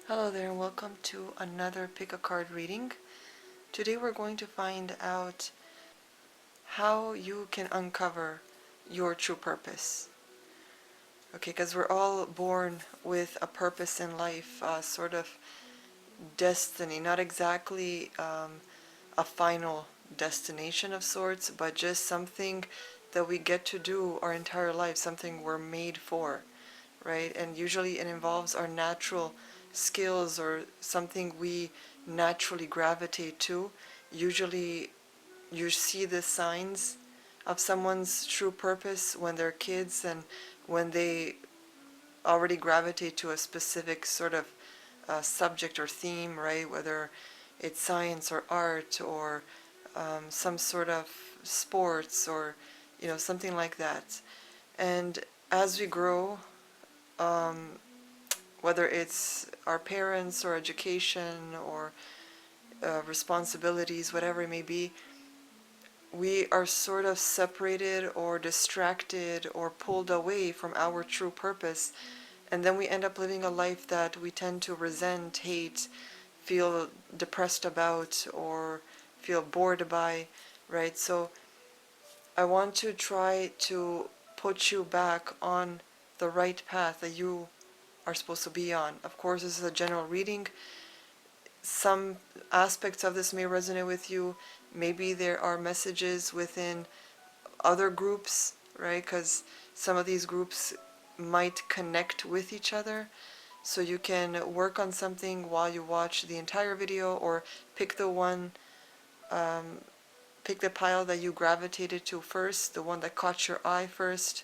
Hello there and welcome to another pick a card reading. Today we're going to find out how you can uncover your true purpose. Okay, because we're all born with a purpose in life, sort of destiny, not exactly a final destination of sorts, but just something that we get to do our entire life, something we're made for, right? And usually it involves our natural skills or something we naturally gravitate to. Usually you see the signs of someone's true purpose when they're kids and when they already gravitate to a specific sort of subject or theme, right? Whether it's science or art or some sort of sports or something like that. And as we grow, um, whether it's our parents or education or responsibilities, whatever it may be, we are sort of separated or distracted or pulled away from our true purpose. And then we end up living a life that we tend to resent, hate, feel depressed about, or feel bored by, right? So I want to try to put you back on the right path that you are supposed to be on. Of course, this is a general reading. Some aspects of this may resonate with you. Maybe there are messages within other groups, right? Because some of these groups might connect with each other. So you can work on something while you watch the entire video, or pick the one, pick the pile that you gravitated to first, the one that caught your eye first.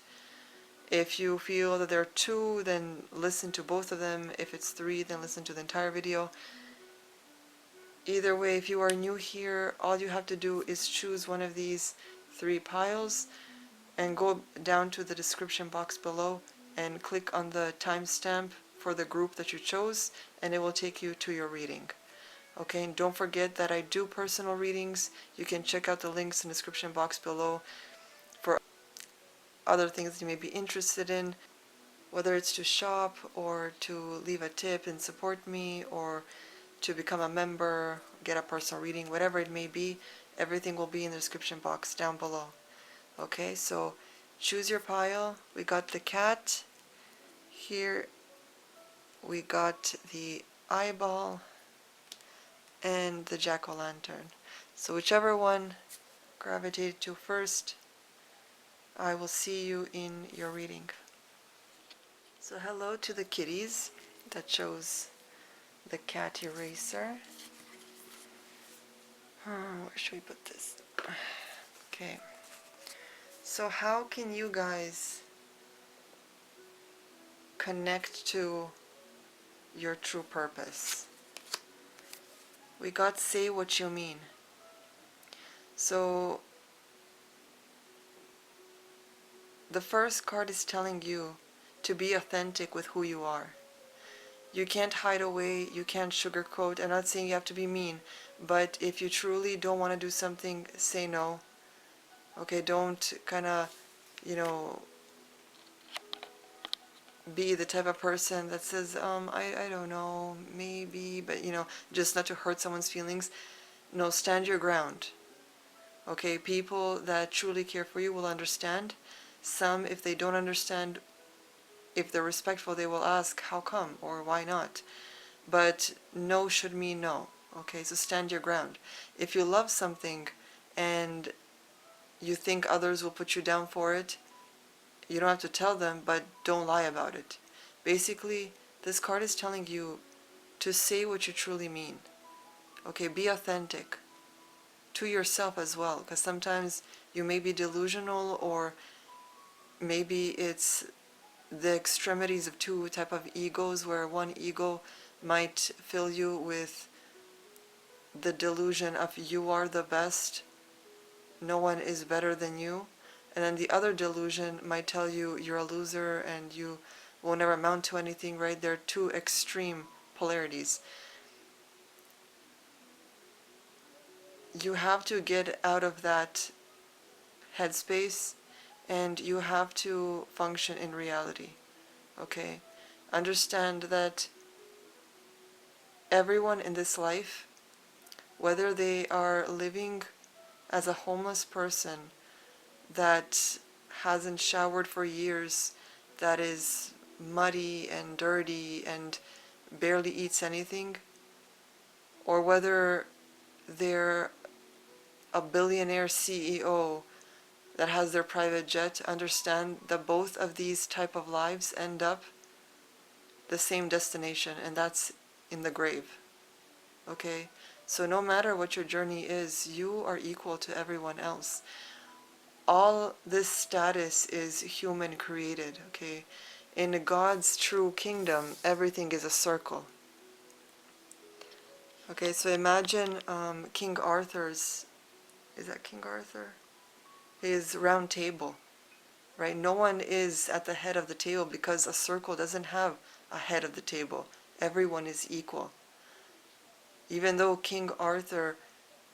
If you feel that there are two, then listen to both of them. If it's three, then listen to the entire video. Either way, if you are new here, all you have to do is choose one of these three piles and go down to the description box below and click on the timestamp for the group that you chose, and it will take you to your reading. Okay, and don't forget that I do personal readings. You can check out the links in the description box below for other things you may be interested in, whether it's to shop or to leave a tip and support me, or to become a member, get a personal reading, whatever it may be. Everything will be in the description box down below. Okay, so choose your pile. We got the cat. Here we got the eyeball and the jack-o'-lantern. So whichever one gravitated to first, I will see you in your reading. So hello to the kitties that chose the cat eraser. Where should we put this? Okay. So how can you guys connect to your true purpose? We got say what you mean. So the first card is telling you to be authentic with who you are. You can't hide away, you can't sugarcoat. I'm not saying you have to be mean, but if you truly don't want to do something, say no. Okay, don't kind of, you know, be the type of person that says, I don't know, maybe, but just not to hurt someone's feelings. No, stand your ground. Okay, people that truly care for you will understand. Some, if they don't understand, if they're respectful, they will ask, how come, or why not? But no should mean no. Okay, so stand your ground. If you love something and you think others will put you down for it, you don't have to tell them, but don't lie about it. Basically, this card is telling you to say what you truly mean. Okay, be authentic to yourself as well, because sometimes you may be delusional, or maybe it's the extremities of two type of egos, where one ego might fill you with the delusion of you are the best, no one is better than you, and then the other delusion might tell you you're a loser and you will never amount to anything, right? They're two extreme polarities. You have to get out of that headspace and you have to function in reality. Okay? Understand that everyone in this life, whether they are living as a homeless person that hasn't showered for years, that is muddy and dirty and barely eats anything, or whether they're a billionaire CEO that has their private jet, understand that both of these type of lives end up the same destination, and that's in the grave. Okay? So no matter what your journey is, you are equal to everyone else. All this status is human created, okay? In God's true kingdom, everything is a circle. Okay, so imagine King Arthur's, is that King Arthur? His round table, right? No one is at the head of the table because a circle doesn't have a head of the table. Everyone is equal. Even though King Arthur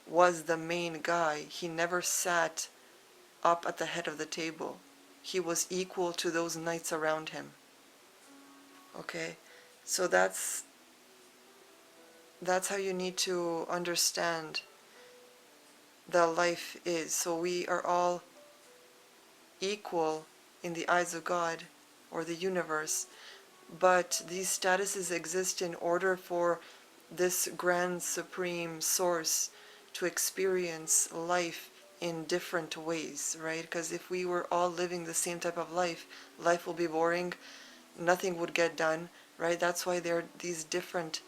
was the main guy, he never sat up at the head of the table. He was equal to those knights around him. Okay? So that's how you need to understand that life is. So we are all equal in the eyes of God or the universe, but these statuses exist in order for this grand supreme source to experience life in different ways, right? Because if we were all living the same type of life, life will be boring, nothing would get done, right? That's why there are these different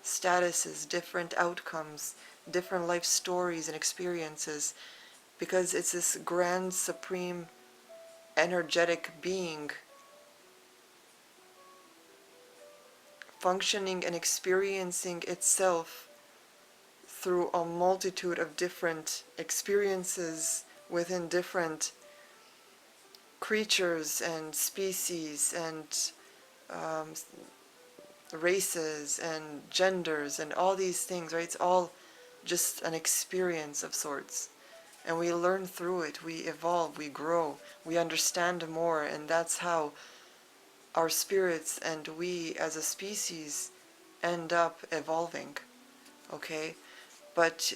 statuses, different outcomes, different life stories and experiences, because it's this grand supreme energetic being functioning and experiencing itself through a multitude of different experiences within different creatures and species and um, races and genders and all these things, right? It's all just an experience of sorts. And we learn through it, we evolve, we grow, we understand more, and that's how our spirits and we as a species end up evolving, okay? But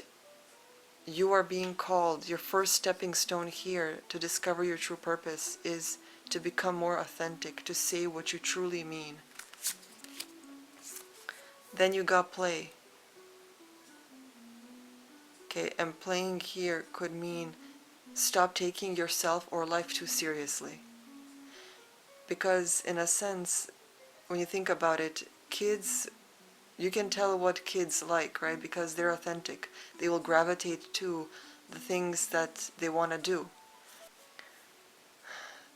you are being called, your first stepping stone here to discover your true purpose is to become more authentic, to say what you truly mean. Then you got play. Okay, and playing here could mean stop taking yourself or life too seriously. Because in a sense, when you think about it, kids, you can tell what kids like, right? Because they're authentic. They will gravitate to the things that they want to do.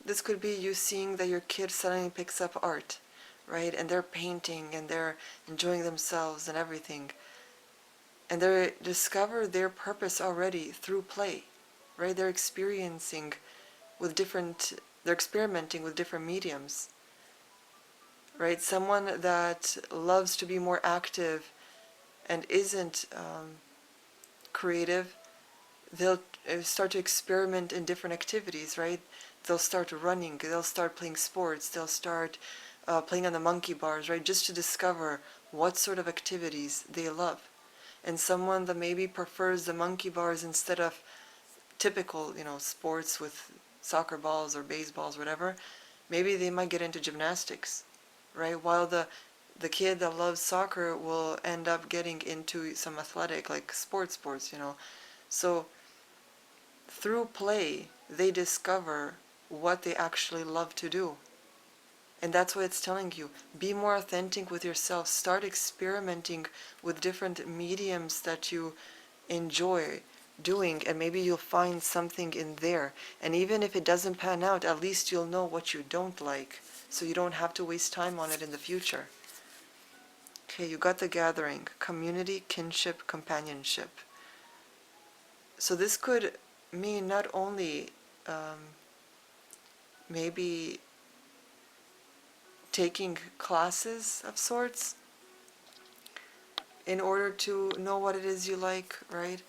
This could be you seeing that your kid suddenly picks up art, right? And they're painting and they're enjoying themselves and everything. And they discover their purpose already through play, right? They're experimenting with different mediums, right? Someone that loves to be more active and isn't creative, they'll start to experiment in different activities, right? They'll start running, they'll start playing sports, they'll start playing on the monkey bars, right? Just to discover what sort of activities they love. And someone that maybe prefers the monkey bars instead of typical, sports with soccer balls or baseballs, whatever, maybe they might get into gymnastics, right? While the kid that loves soccer will end up getting into some athletic, like sports, So through play, they discover what they actually love to do. And that's what it's telling you. Be more authentic with yourself. Start experimenting with different mediums that you enjoy doing, and maybe you'll find something in there. And even if it doesn't pan out, at least you'll know what you don't like, so you don't have to waste time on it in the future. Okay, you got the gathering. Community, kinship, companionship. So this could mean not only maybe taking classes of sorts in order to know what it is you like, right?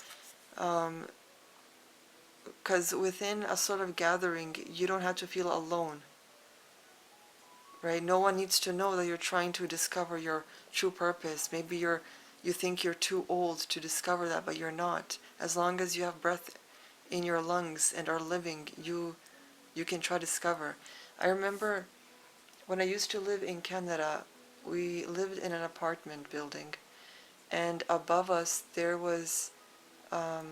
Because within a sort of gathering, you don't have to feel alone. right? No one needs to know that you're trying to discover your true purpose. Maybe you think you're too old to discover that, but you're not. As long as you have breath in your lungs and are living, you can try to discover. I remember when I used to live in Canada, we lived in an apartment building, and above us there was um,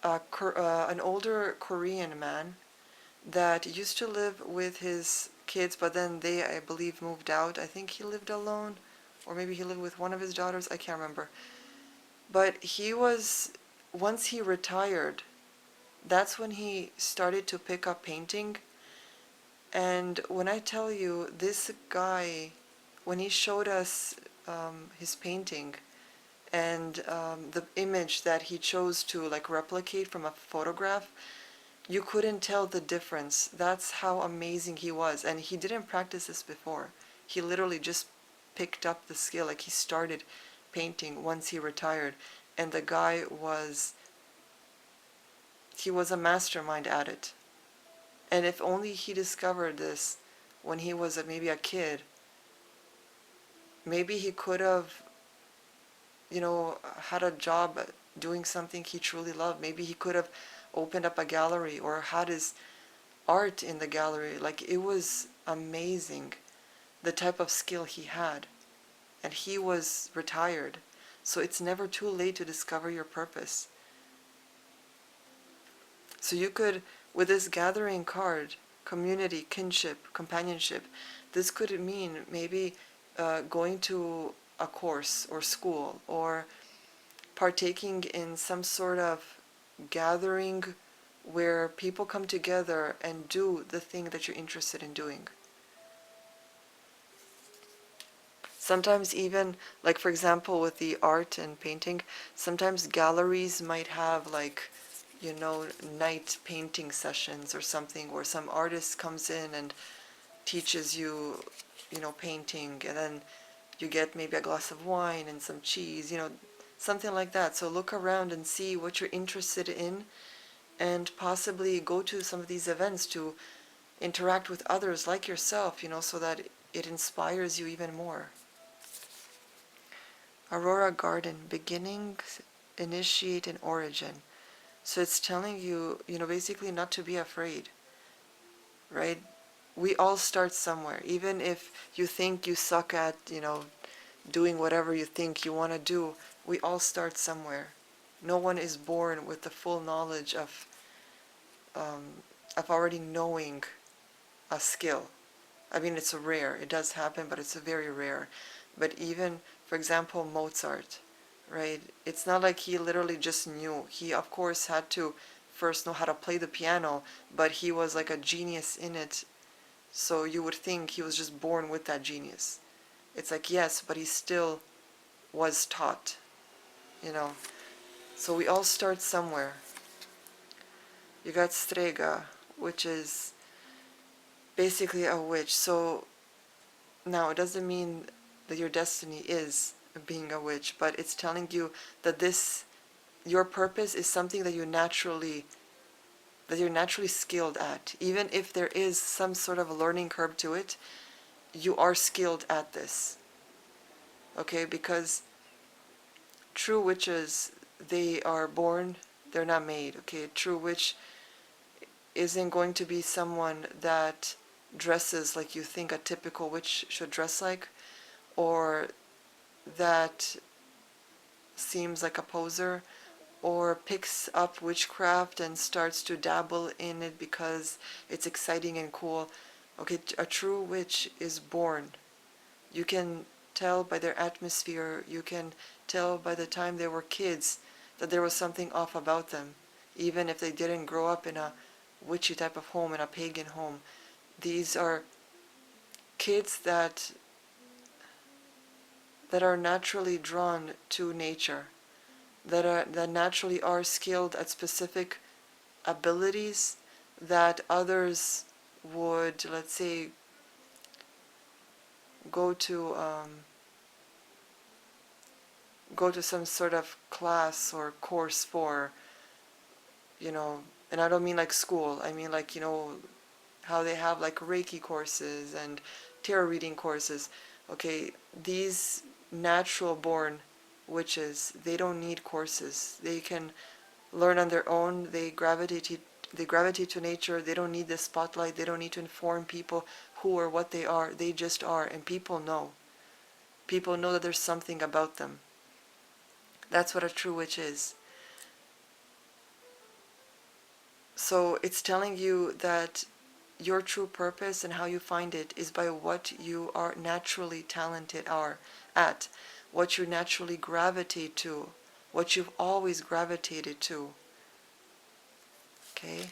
an older Korean man that used to live with his kids, but then they, I believe, moved out. I think he lived alone, or maybe he lived with one of his daughters. I can't remember. But once he retired, that's when he started to pick up painting. And when I tell you, this guy, when he showed us his painting and the image that he chose to like replicate from a photograph, you couldn't tell the difference. That's how amazing he was. And he didn't practice this before. He literally just picked up the skill. Like he started painting once he retired. And the guy he was a mastermind at it. And if only he discovered this when he was maybe a kid, maybe he could have, had a job doing something he truly loved. Maybe he could have opened up a gallery or had his art in the gallery. Like, it was amazing the type of skill he had. And he was retired. So it's never too late to discover your purpose. So you could, with this gathering card, community, kinship, companionship, this could mean maybe going to a course or school, or partaking in some sort of gathering where people come together and do the thing that you're interested in doing. Sometimes even, like for example with the art and painting, sometimes galleries might have like, night painting sessions or something where some artist comes in and teaches you, painting, and then you get maybe a glass of wine and some cheese, something like that. So look around and see what you're interested in, and possibly go to some of these events to interact with others like yourself, so that it inspires you even more. Aurora Garden, beginnings initiate an origin. So it's telling you, basically not to be afraid, right? We all start somewhere. Even if you think you suck at, doing whatever you think you want to do, we all start somewhere. No one is born with the full knowledge of already knowing a skill. I mean, it's rare. It does happen, but it's very rare. But even, for example, Mozart, right? It's not like he literally just knew. He, of course, had to first know how to play the piano, but he was like a genius in it. So you would think he was just born with that genius. It's like, yes, but he still was taught, you know. So we all start somewhere. You got Strega, which is basically a witch. So now it doesn't mean that your destiny is being a witch, but it's telling you that your purpose is something that you're naturally skilled at. Even if there is some sort of a learning curve to it, you are skilled at this. Okay, because true witches, they are born, they're not made. Okay, true witch isn't going to be someone that dresses like you think a typical witch should dress like, or that seems like a poser, or picks up witchcraft and starts to dabble in it because it's exciting and cool. Okay, a true witch is born. You can tell by their atmosphere, you can tell by the time they were kids that there was something off about them, even if they didn't grow up in a witchy type of home, in a pagan home. These are kids that are naturally drawn to nature, that naturally are skilled at specific abilities that others would, let's say, go to some sort of class or course for, and I don't mean like school, I mean like, how they have like Reiki courses and tarot reading courses. Okay, these natural born witches, they don't need courses. They can learn on their own. They gravitate to nature. They don't need the spotlight. They don't need to inform people who or what they are. They just are, and people know. People know that there's something about them. That's what a true witch is. So it's telling you that your true purpose and how you find it is by what you are naturally talented at, what you naturally gravitate to, what you've always gravitated to. Okay?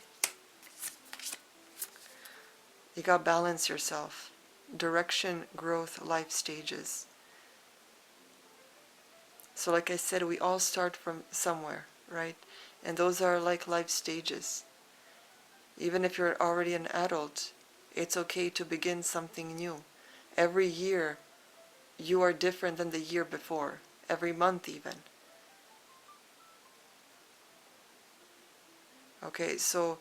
You gotta balance yourself. Direction, growth, life stages. So like I said, we all start from somewhere, right? And those are like life stages. Even if you're already an adult, it's okay to begin something new. Every year, you are different than the year before. Every month even. Okay, so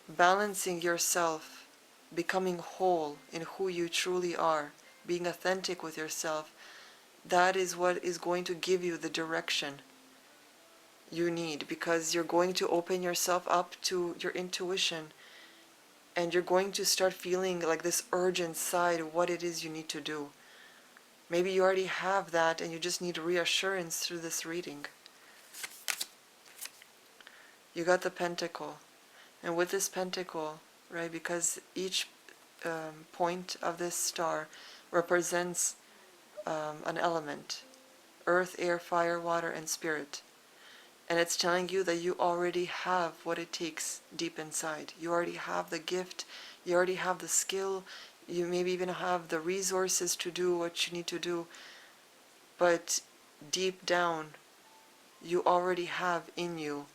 balancing yourself, becoming whole in who you truly are, being authentic with yourself, that is what is going to give you the direction you need, because you're going to open yourself up to your intuition, and you're going to start feeling like this urge inside of what it is you need to do. Maybe you already have that and you just need reassurance through this reading. You got the pentacle. And with this pentacle, right, because each point of this star represents an element: earth, air, fire, water, and spirit. And it's telling you that you already have what it takes deep inside. You already have the gift, you already have the skill, you maybe even have the resources to do what you need to do. But deep down, you already have in you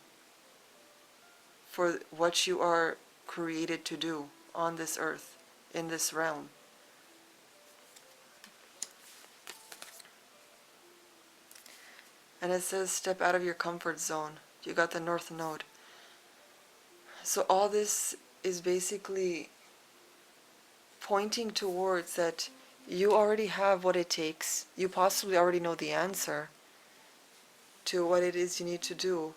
for what you are created to do on this earth, in this realm. And it says step out of your comfort zone. You got the North Node. So all this is basically pointing towards that you already have what it takes. You possibly already know the answer to what it is you need to do.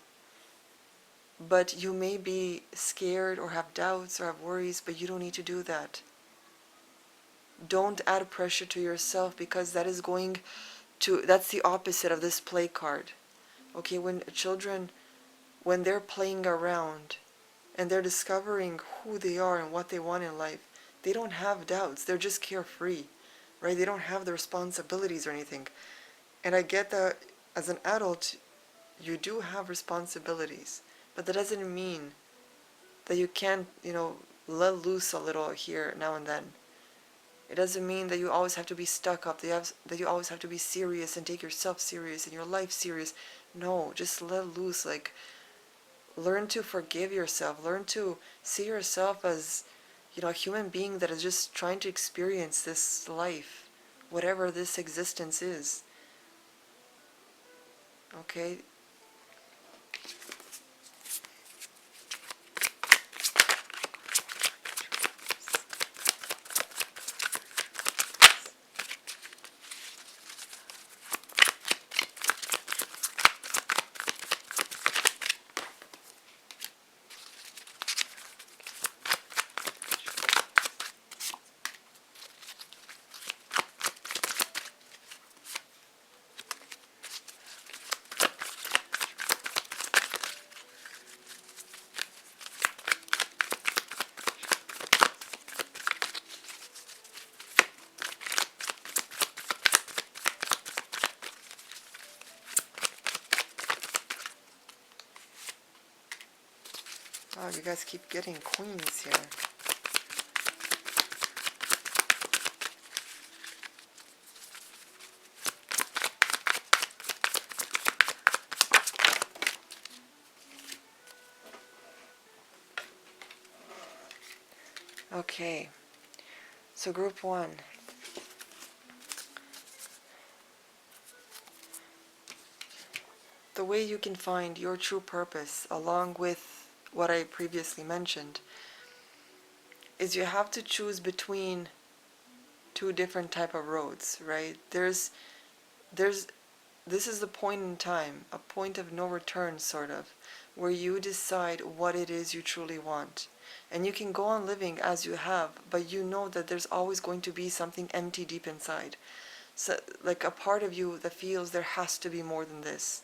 But you may be scared or have doubts or have worries, but you don't need to do that. Don't add pressure to yourself, because that's the opposite of this play card. Okay, when children, when they're playing around and they're discovering who they are and what they want in life, they don't have doubts. They're just carefree, right? They don't have the responsibilities or anything. And I get that as an adult, you do have responsibilities, but that doesn't mean that you can't, let loose a little here now and then. It doesn't mean that you always have to be stuck up, that you always have to be serious and take yourself serious and your life serious. No, just let loose. Like, learn to forgive yourself. Learn to see yourself as, a human being that is just trying to experience this life, whatever this existence is. Okay? Wow, you guys keep getting queens here. Okay, so group 1. The way you can find your true purpose, along with what I previously mentioned, is you have to choose between two different type of roads, right? There's this is the point in time, a point of no return sort of, where you decide what it is you truly want. And you can go on living as you have, but you know that there's always going to be something empty deep inside. So like a part of you that feels there has to be more than this.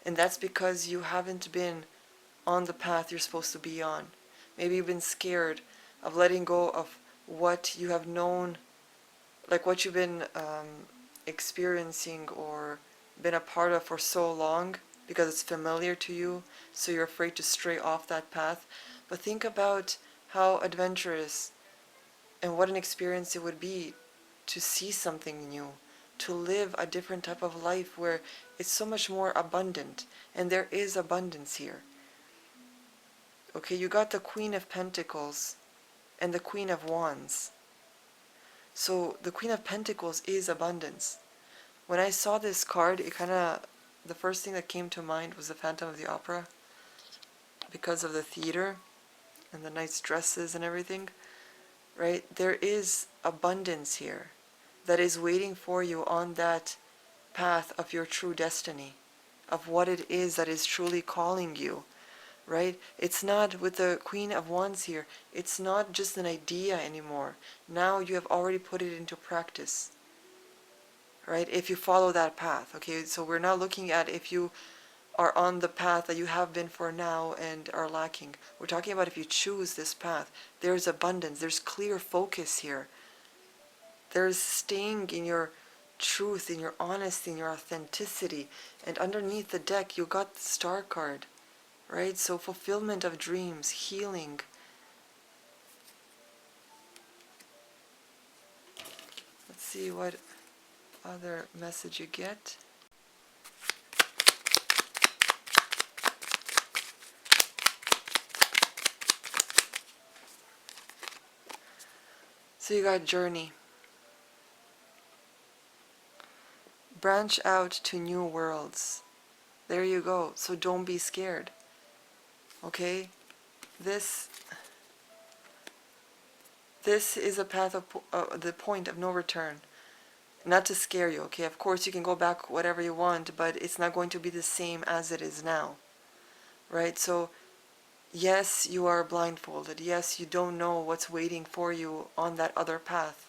And that's because you haven't been on the path you're supposed to be on. Maybe you've been scared of letting go of what you have known, like what you've been experiencing or been a part of for so long because it's familiar to you, so you're afraid to stray off that path. But think about how adventurous and what an experience it would be to see something new, to live a different type of life where it's so much more abundant. And there is abundance here. Okay, you got the Queen of Pentacles and the Queen of Wands. So the Queen of Pentacles is abundance. When I saw this card, the first thing that came to mind was the Phantom of the Opera, because of the theater and the nice dresses and everything, right? There is abundance here that is waiting for you on that path of your true destiny, of what it is that is truly calling you, right? It's not, with the Queen of Wands here, it's not just an idea anymore. Now you have already put it into practice, right? If you follow that path, okay? So we're not looking at if you are on the path that you have been for now and are lacking. We're talking about if you choose this path, there's abundance, there's clear focus here. There's staying in your truth, in your honesty, in your authenticity. And underneath the deck, you got the Star card, right? So fulfillment of dreams, healing. Let's see what other message you get. So you got journey. Branch out to new worlds. There you go. So don't be scared. Okay? This is a path of the point of no return. Not to scare you, okay? Of course you can go back whatever you want, but it's not going to be the same as it is now. Right? So yes, you are blindfolded. Yes, you don't know what's waiting for you on that other path.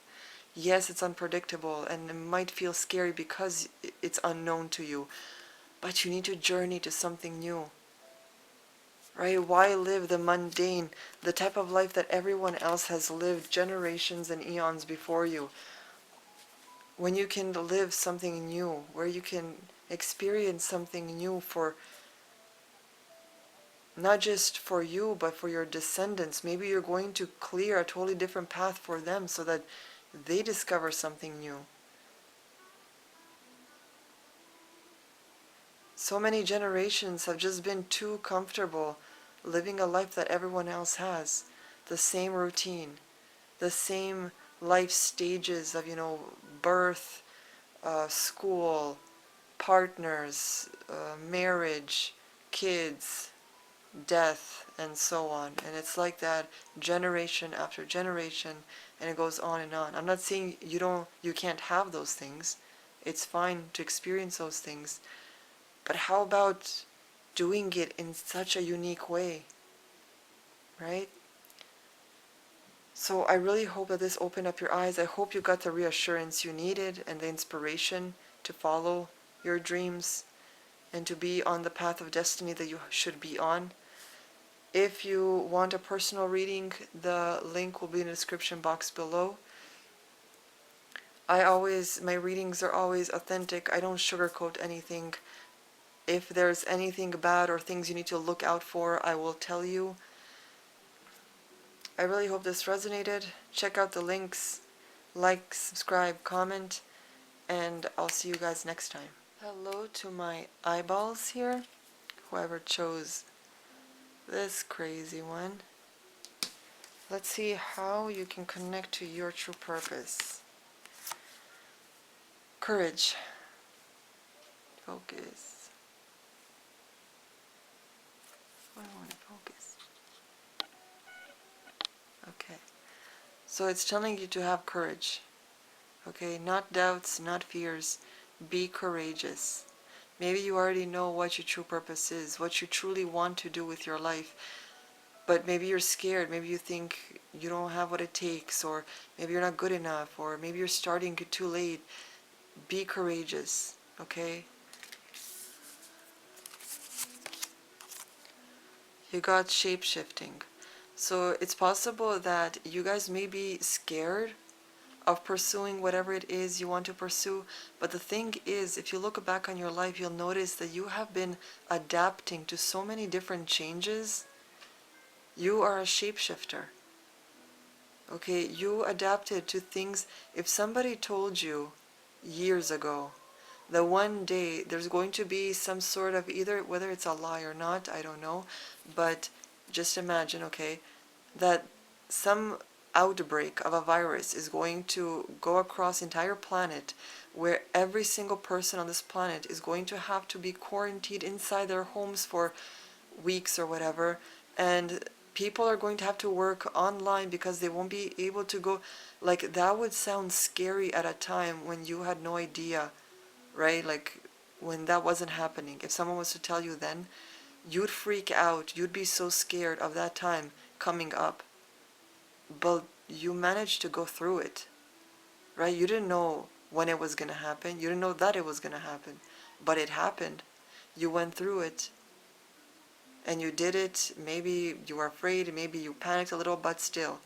Yes, it's unpredictable and it might feel scary because it's unknown to you. But you need to journey to something new. Right? Why live the mundane, the type of life that everyone else has lived generations and eons before you, when you can live something new, where you can experience something new for not just for you, but for your descendants. Maybe you're going to clear a totally different path for them so that they discover something new. So many generations have just been too comfortable living a life that everyone else has. The same routine, the same life stages of, birth, school, partners, marriage, kids, death, and so on. And it's like that generation after generation, and it goes on and on. I'm not saying you can't have those things. It's fine to experience those things. But how about doing it in such a unique way, right? So I really hope that this opened up your eyes. I hope you got the reassurance you needed and the inspiration to follow your dreams and to be on the path of destiny that you should be on. If you want a personal reading, the link will be in the description box below. My readings are always authentic. I don't sugarcoat anything. If there's anything bad or things you need to look out for, I will tell you. I really hope this resonated. Check out the links, like, subscribe, comment, and I'll see you guys next time. Hello to my eyeballs here, whoever chose this crazy one. Let's see how you can connect to your true purpose. Courage. Focus. I want to focus. Okay. So it's telling you to have courage. Okay, not doubts, not fears. Be courageous. Maybe you already know what your true purpose is, what you truly want to do with your life, but maybe you're scared. Maybe you think you don't have what it takes, or maybe you're not good enough, or maybe you're starting too late. Be courageous, okay? You got shape-shifting. So it's possible that you guys may be scared of pursuing whatever it is you want to pursue. But the thing is, if you look back on your life, you'll notice that you have been adapting to so many different changes. You are a shapeshifter. Okay, you adapted to things. If somebody told you years ago that one day there's going to be some sort of, either whether it's a lie or not, I don't know, but just imagine, okay, that some outbreak of a virus is going to go across the entire planet, where every single person on this planet is going to have to be quarantined inside their homes for weeks or whatever, and people are going to have to work online because they won't be able to go. Like, that would sound scary at a time when you had no idea, right? Like, when that wasn't happening. If someone was to tell you then, you'd freak out. You'd be so scared of that time coming up. But you managed to go through it, right? You didn't know when it was going to happen. You didn't know that it was going to happen. But it happened. You went through it. And you did it. Maybe you were afraid. Maybe you panicked a little. But still,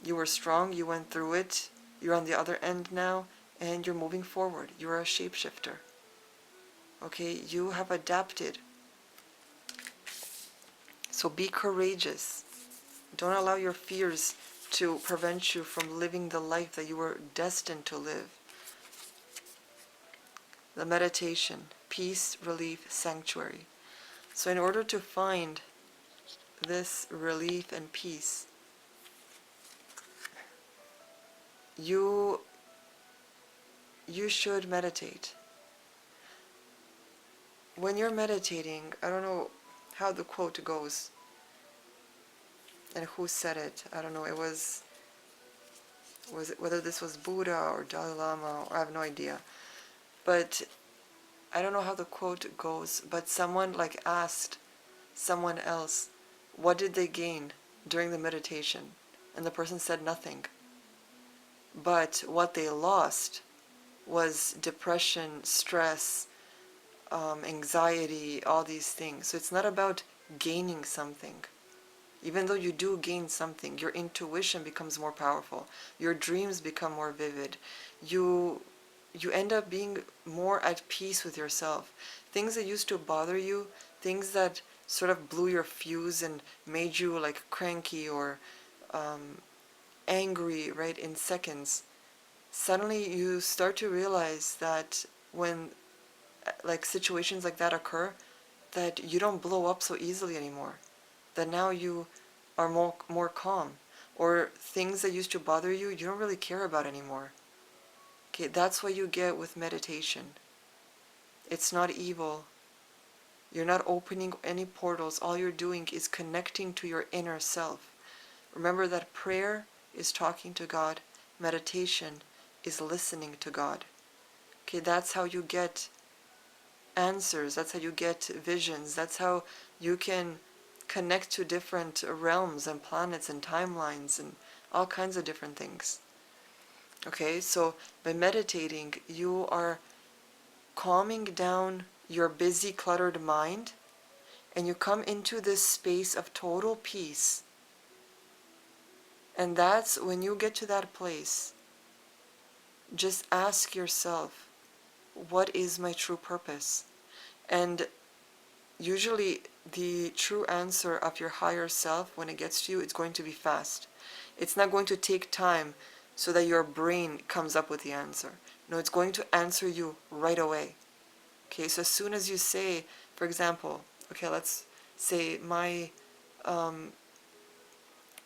you were strong. You went through it. You're on the other end now. And you're moving forward. You're a shapeshifter. Okay? You have adapted. So be courageous. Don't allow your fears to prevent you from living the life that you were destined to live. The meditation, peace, relief, sanctuary. So in order to find this relief and peace, you should meditate. When you're meditating, I don't know how the quote goes and who said it. I don't know. It was it, whether this was Buddha or Dalai Lama, I have no idea. But I don't know how the quote goes, but someone like asked someone else, what did they gain during the meditation? And the person said nothing. But what they lost was depression, stress, anxiety, all these things. So it's not about gaining something. Even though you do gain something, your intuition becomes more powerful. Your dreams become more vivid. You end up being more at peace with yourself. Things that used to bother you, things that sort of blew your fuse and made you like cranky or angry, right, in seconds, suddenly you start to realize that when like situations like that occur, that you don't blow up so easily anymore. That now you are more calm. Or things that used to bother you, you don't really care about anymore. Okay, that's what you get with meditation. It's not evil. You're not opening any portals. All you're doing is connecting to your inner self. Remember that prayer is talking to God. Meditation is listening to God. Okay, that's how you get answers. That's how you get visions. That's how you can connect to different realms and planets and timelines and all kinds of different things. Okay, so by meditating, you are calming down your busy, cluttered mind, and you come into this space of total peace. And that's when you get to that place, just ask yourself, what is my true purpose? And usually the true answer of your higher self, when it gets to you, it's going to be fast. It's not going to take time so that your brain comes up with the answer. No, it's going to answer you right away. Okay, so as soon as you say, for example, okay, let's say my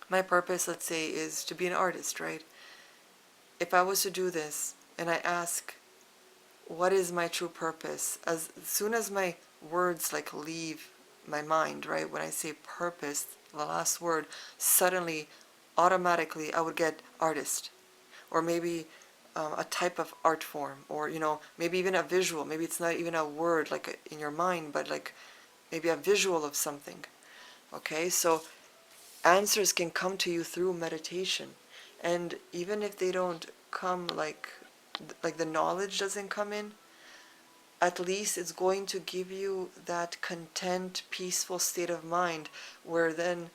purpose, let's say, is to be an artist, right? If I was to do this and I ask, what is my true purpose? As soon as my words like leave my mind, right? When I say purpose, the last word, suddenly automatically I would get artist, or maybe a type of art form, or maybe even a visual. Maybe it's not even a word like in your mind, but like maybe a visual of something. Okay, so answers can come to you through meditation, and even if they don't come like the knowledge doesn't come in, at least it's going to give you that content, peaceful state of mind, where then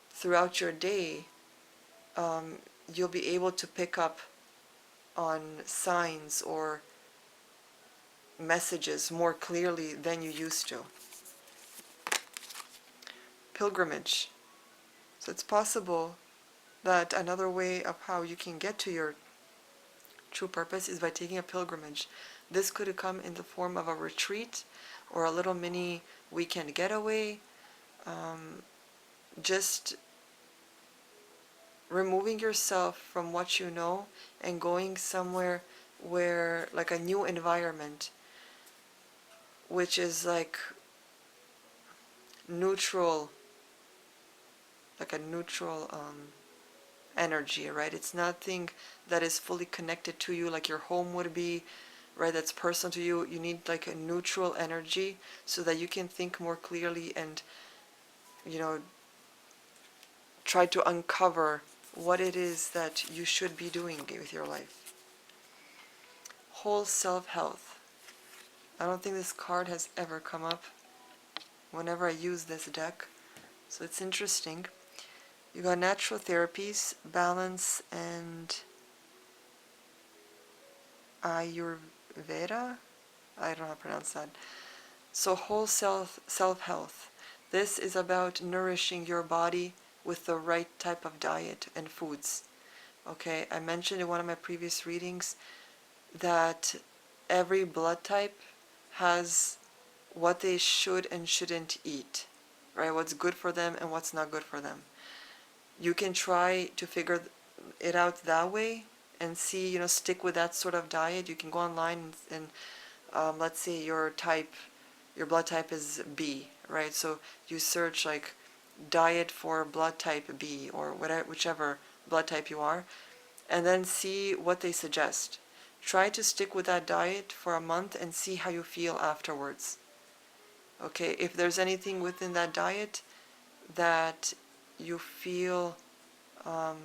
throughout your day um, you'll be able to pick up on signs or messages more clearly than you used to. Pilgrimage. So it's possible that another way of how you can get to your true purpose is by taking a pilgrimage. This could come in the form of a retreat or a little mini weekend getaway. Just removing yourself from what you know and going somewhere where, like a new environment, which is like neutral, like a neutral energy, right? It's nothing that is fully connected to you like your home would be, right? That's personal to you. You need like a neutral energy so that you can think more clearly and, you know, try to uncover what it is that you should be doing with your life. Whole self-health. I don't think this card has ever come up whenever I use this deck, so it's interesting. You got natural therapies, balance, and Ayurveda? I don't know how to pronounce that. So whole self-health. This is about nourishing your body with the right type of diet and foods. Okay, I mentioned in one of my previous readings that every blood type has what they should and shouldn't eat, right? What's good for them and what's not good for them. You can try to figure it out that way and see, stick with that sort of diet. You can go online and let's say your blood type is B, right? So you search like diet for blood type B or whatever, whichever blood type you are, and then see what they suggest. Try to stick with that diet for a month and see how you feel afterwards. Okay, if there's anything within that diet that you feel that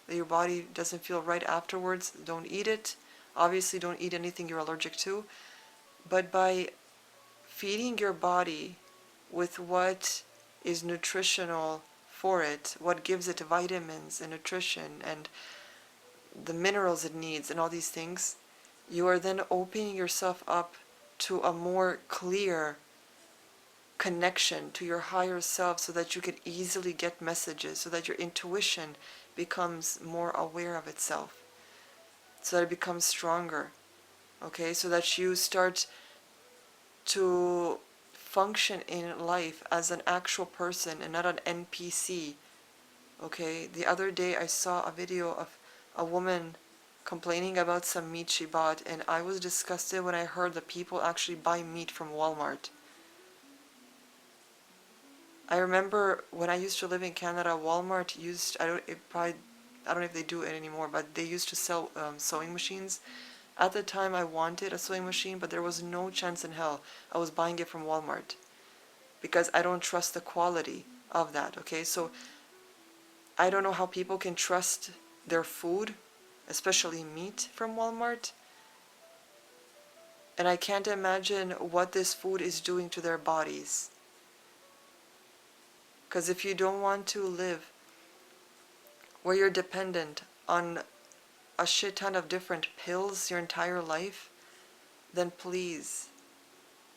your body doesn't feel right afterwards, don't eat it. Obviously, don't eat anything you're allergic to. But by feeding your body with what is nutritional for it, what gives it vitamins and nutrition and the minerals it needs and all these things, you are then opening yourself up to a more clear connection to your higher self, so that you can easily get messages, so that your intuition becomes more aware of itself, so that it becomes stronger, okay, so that you start to function in life as an actual person and not an NPC. Okay, the other day I saw a video of a woman complaining about some meat she bought, and I was disgusted when I heard that people actually buy meat from Walmart. I remember when I used to live in Canada, Walmart used, I don't know if they do it anymore, but they used to sell sewing machines. At the time I wanted a sewing machine, but there was no chance in hell I was buying it from Walmart, because I don't trust the quality of that, okay? So I don't know how people can trust their food, especially meat, from Walmart. And I can't imagine what this food is doing to their bodies. Because if you don't want to live where you're dependent on a shit ton of different pills your entire life, then please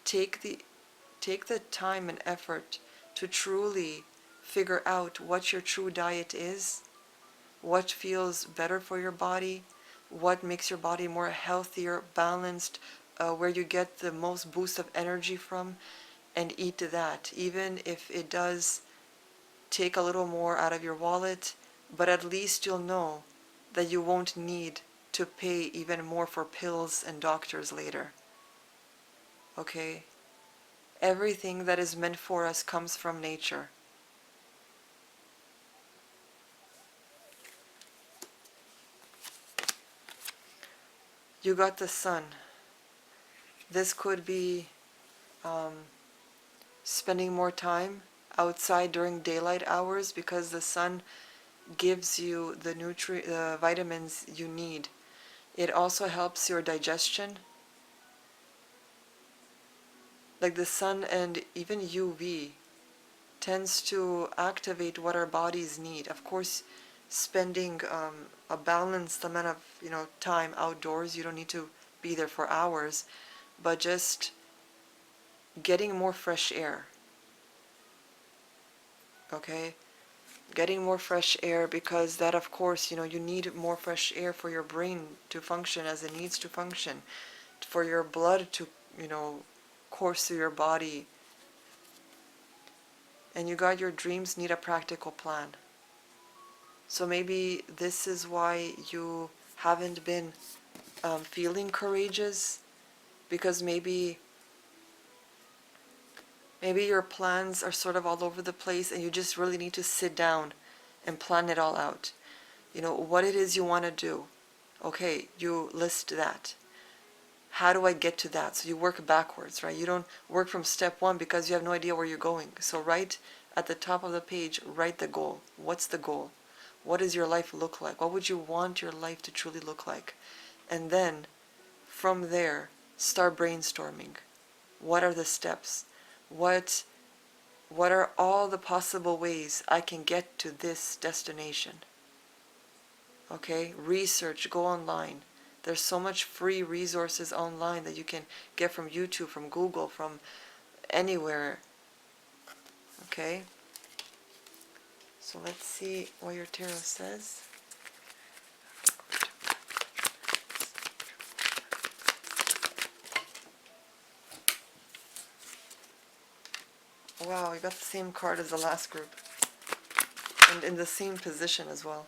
take the time and effort to truly figure out what your true diet is, what feels better for your body, what makes your body more healthier, balanced, where you get the most boost of energy from, and eat that, even if it does take a little more out of your wallet, but at least you'll know that you won't need to pay even more for pills and doctors later. Okay? Everything that is meant for us comes from nature. You got the sun. This could be spending more time outside during daylight hours because the sun gives you the vitamins you need. It also helps your digestion. Like the sun and even UV tends to activate what our bodies need. Of course, spending a balanced amount of time outdoors. You don't need to be there for hours, but just getting more fresh air. Okay, getting more fresh air, because that, of course, you need more fresh air for your brain to function as it needs to function, for your blood to course through your body. And you got your dreams need a practical plan. So maybe this is why you haven't been feeling courageous, because maybe your plans are sort of all over the place and you just really need to sit down and plan it all out. What it is you want to do. Okay, you list that. How do I get to that? So you work backwards, right? You don't work from step one because you have no idea where you're going. So right at the top of the page, write the goal. What's the goal? What does your life look like? What would you want your life to truly look like? And then from there, start brainstorming. What are the steps? What are all the possible ways I can get to this destination? Okay, research, go online. There's so much free resources online that you can get from YouTube, from Google, from anywhere. Okay, so let's see what your tarot says. Wow, you got the same card as the last group, and in the same position as well.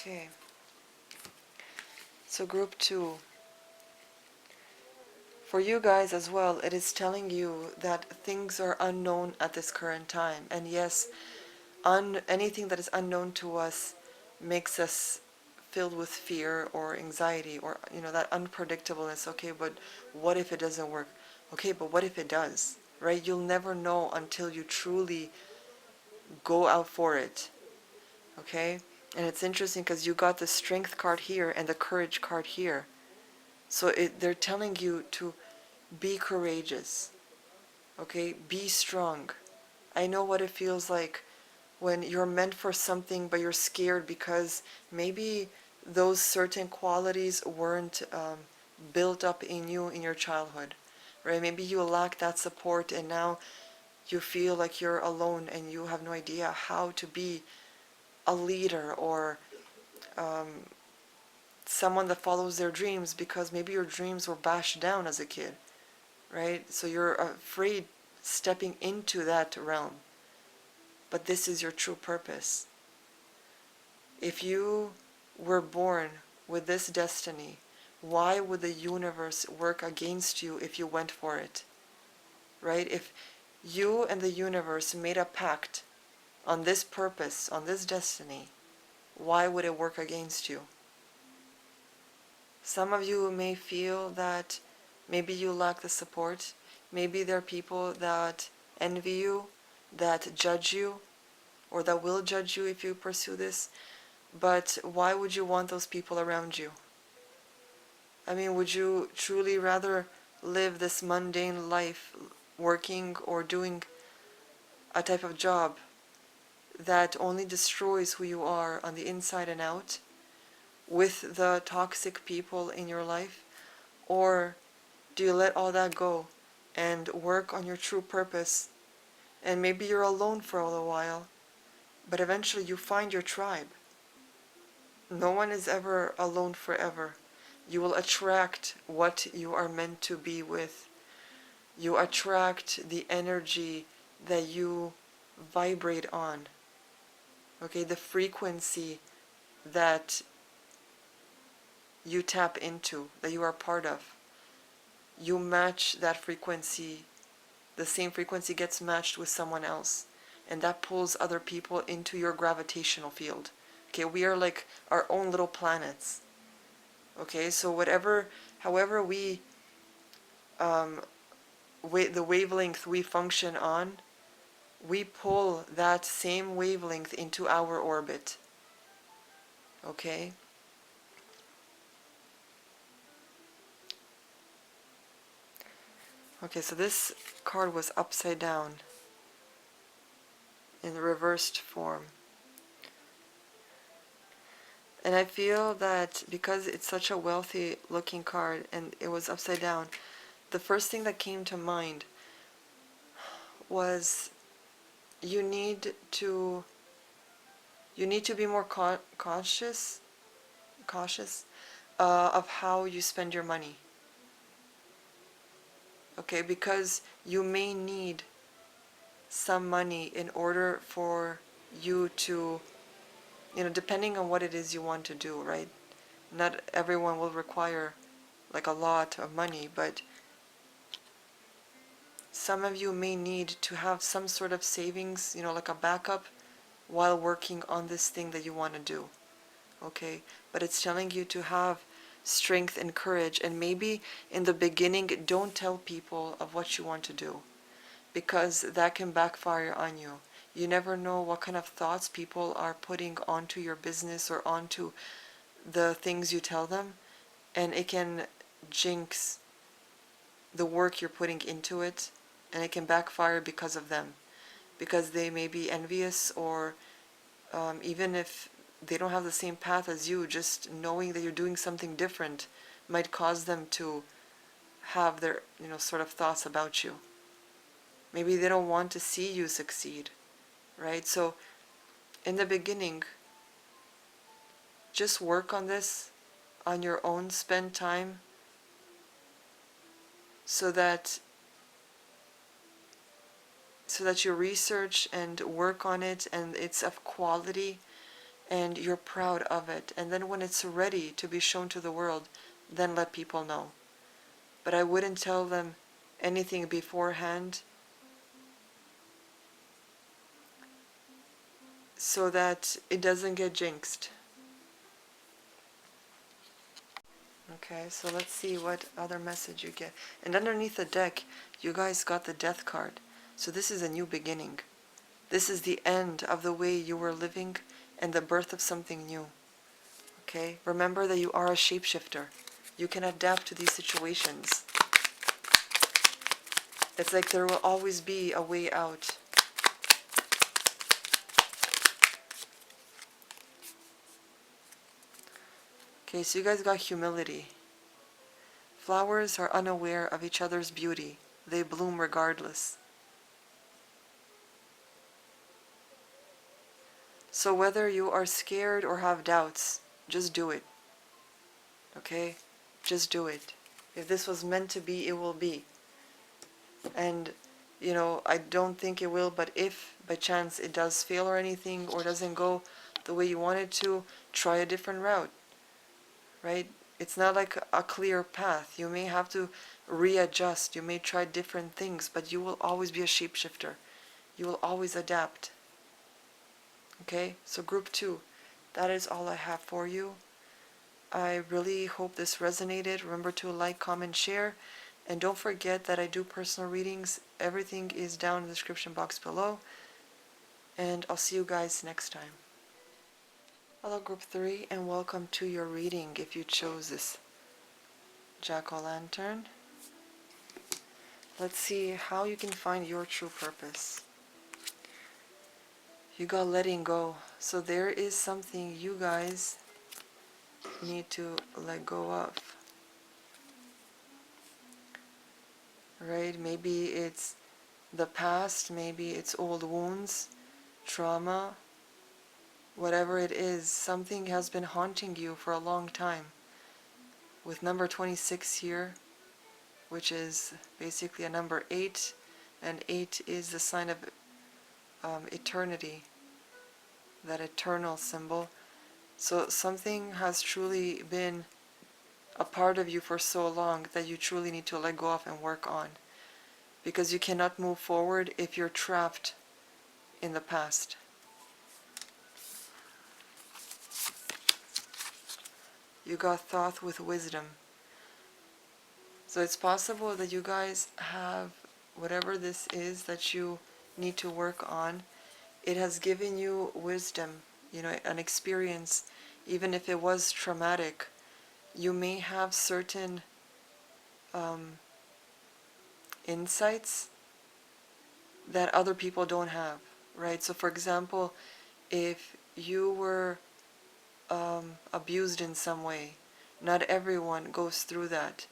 Okay, so group 2. For you guys as well, it is telling you that things are unknown at this current time. And yes, anything that is unknown to us makes us filled with fear or anxiety, or that unpredictableness. Okay, but what if it doesn't work? Okay, but what if it does? Right? You'll never know until you truly go out for it. Okay? And it's interesting because you got the strength card here and the courage card here. So they're telling you to be courageous. Okay? Be strong. I know what it feels like when you're meant for something but you're scared because maybe those certain qualities weren't built up in you in your childhood, right? Maybe you lack that support and now you feel like you're alone and you have no idea how to be a leader or someone that follows their dreams, because maybe your dreams were bashed down as a kid, right? So you're afraid stepping into that realm. But this is your true purpose. If you were born with this destiny, why would the universe work against you if you went for it? Right? If you and the universe made a pact on this purpose, on this destiny, why would it work against you? Some of you may feel that maybe you lack the support. Maybe there are people that envy you, that judge you, or that will judge you if you pursue this. But why would you want those people around you? I mean, would you truly rather live this mundane life working or doing a type of job that only destroys who you are on the inside and out with the toxic people in your life? Or do you let all that go and work on your true purpose? And maybe you're alone for a little while, but eventually you find your tribe. No one is ever alone forever. You will attract what you are meant to be with. You attract the energy that you vibrate on. Okay, the frequency that you tap into, that you are part of. You match that frequency, the same frequency gets matched with someone else, and that pulls other people into your gravitational field. Okay, we are like our own little planets. Okay, so however we, the wavelength we function on, we pull that same wavelength into our orbit. Okay? Okay, so this card was upside down in the reversed form. And I feel that because it's such a wealthy looking card and it was upside down, the first thing that came to mind was you need to be more cautious of how you spend your money. Okay, because you may need some money in order for you to, depending on what it is you want to do, right? Not everyone will require like a lot of money, but some of you may need to have some sort of savings, like a backup while working on this thing that you want to do. Okay, but it's telling you to have strength and courage, and maybe in the beginning don't tell people of what you want to do, because that can backfire on you. You never know what kind of thoughts people are putting onto your business or onto the things you tell them, and it can jinx the work you're putting into it, and it can backfire because of them, because they may be envious, or even if they don't have the same path as you, just knowing that you're doing something different might cause them to have their, sort of thoughts about you. Maybe they don't want to see you succeed, right? So in the beginning, just work on this on your own, spend time so that you research and work on it and it's of quality and you're proud of it. And then when it's ready to be shown to the world, then let people know. But I wouldn't tell them anything beforehand, so that it doesn't get jinxed. Okay, so let's see what other message you get. And underneath the deck, you guys got the Death card. So this is a new beginning. This is the end of the way you were living and the birth of something new. Okay, remember that you are a shapeshifter. You can adapt to these situations. It's like there will always be a way out. Okay, so you guys got humility. Flowers are unaware of each other's beauty. They bloom regardless. So whether you are scared or have doubts, just do it. Okay? Just do it. If this was meant to be, it will be. And, I don't think it will, but if by chance it does fail or anything, or doesn't go the way you want it to, try a different route. Right? It's not like a clear path. You may have to readjust. You may try different things, but you will always be a shapeshifter. You will always adapt. Okay? So group 2, that is all I have for you. I really hope this resonated. Remember to like, comment, share. And don't forget that I do personal readings. Everything is down in the description box below. And I'll see you guys next time. Hello group 3, and welcome to your reading if you chose this jack-o'-lantern. Let's see how you can find your true purpose. You got letting go. So there is something you guys need to let go of. Right? Maybe it's the past, maybe it's old wounds, trauma, whatever it is, something has been haunting you for a long time. with number 26 here, which is basically a number 8, and 8 is the sign of eternity, that eternal symbol. So something has truly been a part of you for so long that you truly need to let go of and work on. Because you cannot move forward if you're trapped in the past. You got thought with wisdom. So it's possible that you guys have whatever this is that you need to work on. It has given you wisdom, an experience. Even if it was traumatic, you may have certain insights that other people don't have, right? So for example, if you were abused in some way, not everyone goes through that,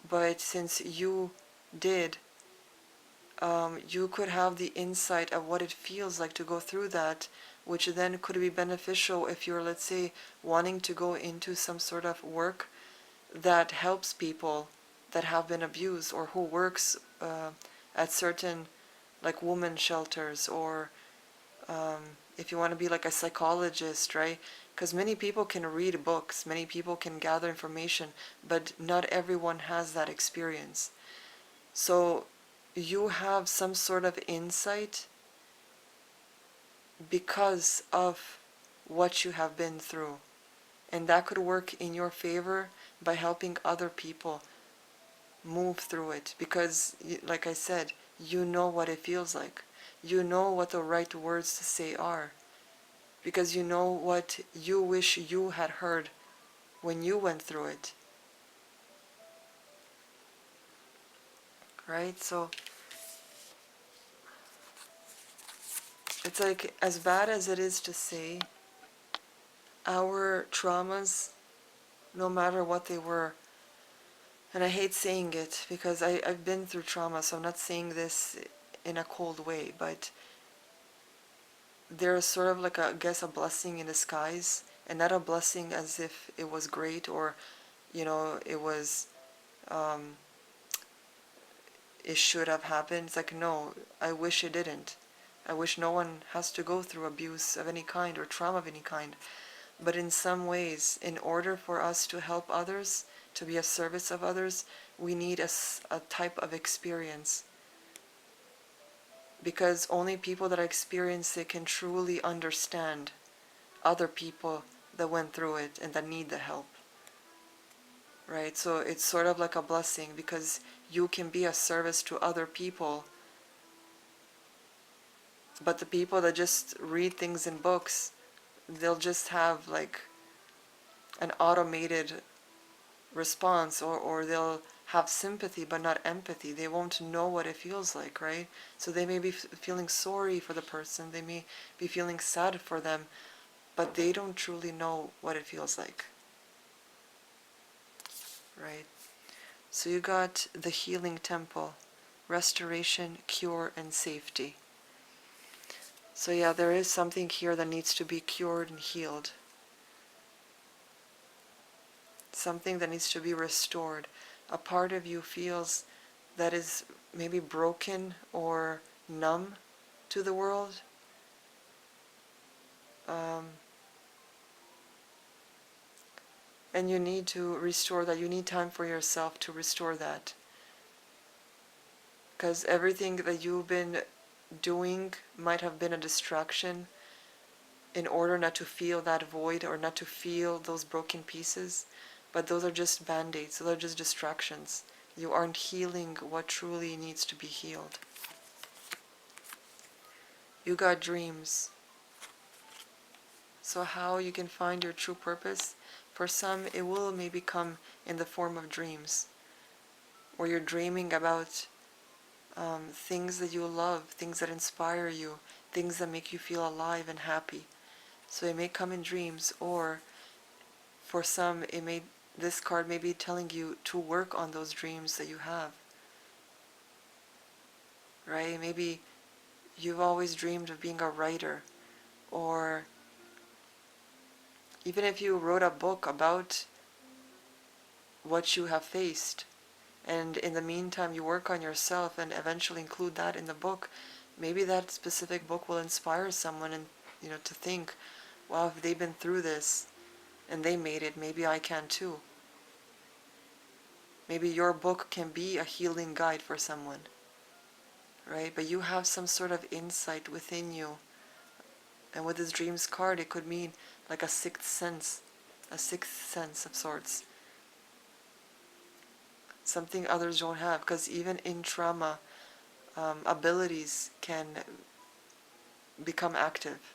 but since you did, you could have the insight of what it feels like to go through that, which then could be beneficial if you're, let's say, wanting to go into some sort of work that helps people that have been abused, or who works at certain, like, women shelters, or if you want to be like a psychologist, right? Because many people can read books, many people can gather information, but not everyone has that experience. So you have some sort of insight because of what you have been through. And that could work in your favor by helping other people move through it. Because, like I said, you know what it feels like. You know what the right words to say are. Because you know what you wish you had heard when you went through it. Right? So it's like, as bad as it is to say, our traumas, no matter what they were, and I hate saying it because I've been through trauma, so I'm not saying this in a cold way, but they're sort of like, I guess, a blessing in disguise, and not a blessing as if it was great, or, it was, it should have happened. It's like, no, I wish it didn't. I wish no one has to go through abuse of any kind or trauma of any kind. But in some ways, in order for us to help others, to be of service of others, we need a type of experience. Because only people that experience it can truly understand other people that went through it and that need the help. Right? So it's sort of like a blessing, because you can be a service to other people. But the people that just read things in books, they'll just have like an automated response, or they'll have sympathy but not empathy. They won't know what it feels like, right? So they may be feeling sorry for the person, they may be feeling sad for them, but they don't truly know what it feels like, right? So you got the healing temple, restoration, cure, and safety. So yeah, there is something here that needs to be cured and healed. Something that needs to be restored. A part of you feels that is maybe broken or numb to the world. And you need to restore that. You need time for yourself to restore that. Because everything that you've been doing might have been a distraction in order not to feel that void or not to feel those broken pieces. But those are just band-aids. Those are just distractions. You aren't healing what truly needs to be healed. You got dreams. So how you can find your true purpose? For some, it will maybe come in the form of dreams, where you're dreaming about things that you love, things that inspire you, things that make you feel alive and happy. So it may come in dreams, or for some, this card may be telling you to work on those dreams that you have. Right? Maybe you've always dreamed of being a writer, or even if you wrote a book about what you have faced. And in the meantime, you work on yourself and eventually include that in the book. Maybe that specific book will inspire someone, and to think, wow, if they've been through this and they made it, maybe I can too. Maybe your book can be a healing guide for someone, right? But you have some sort of insight within you. And with this dreams card, it could mean like a sixth sense of sorts. Something others don't have, because even in trauma, abilities can become active,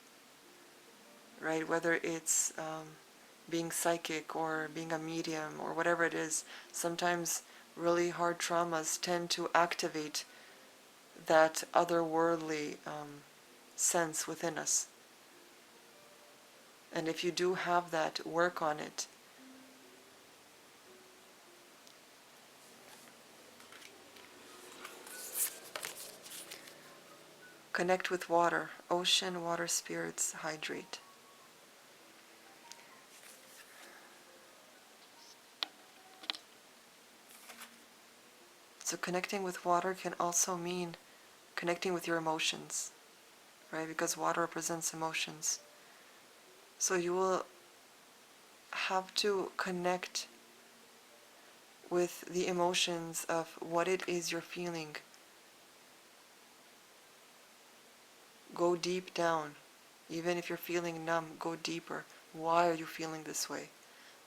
right? Whether it's being psychic or being a medium or whatever it is, sometimes really hard traumas tend to activate that otherworldly sense within us. And if you do have that, work on it. Connect with water. Ocean, water spirits, hydrate. So connecting with water can also mean connecting with your emotions, right? Because water represents emotions. So you will have to connect with the emotions of what it is you're feeling. Go deep down. Even if you're feeling numb, go deeper. Why are you feeling this way?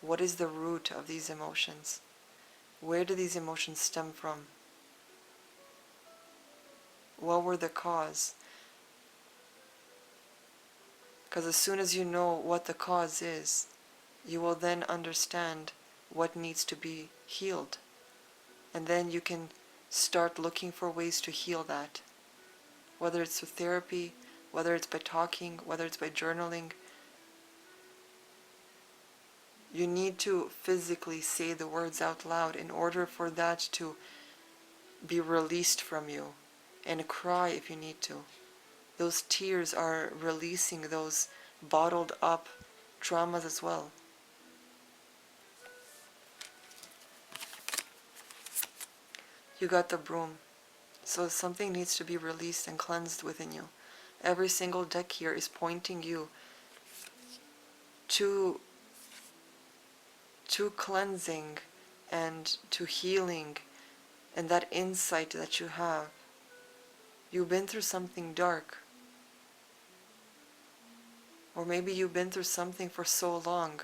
What is the root of these emotions? Where do these emotions stem from? What were the cause? Because as soon as you know what the cause is, you will then understand what needs to be healed. And then you can start looking for ways to heal that. Whether it's through therapy, whether it's by talking, whether it's by journaling. You need to physically say the words out loud in order for that to be released from you. And cry if you need to. Those tears are releasing those bottled up traumas as well. You got the broom. So something needs to be released and cleansed within you. Every single deck here is pointing you to cleansing and to healing and that insight that you have. You've been through something dark. Or maybe you've been through something for so long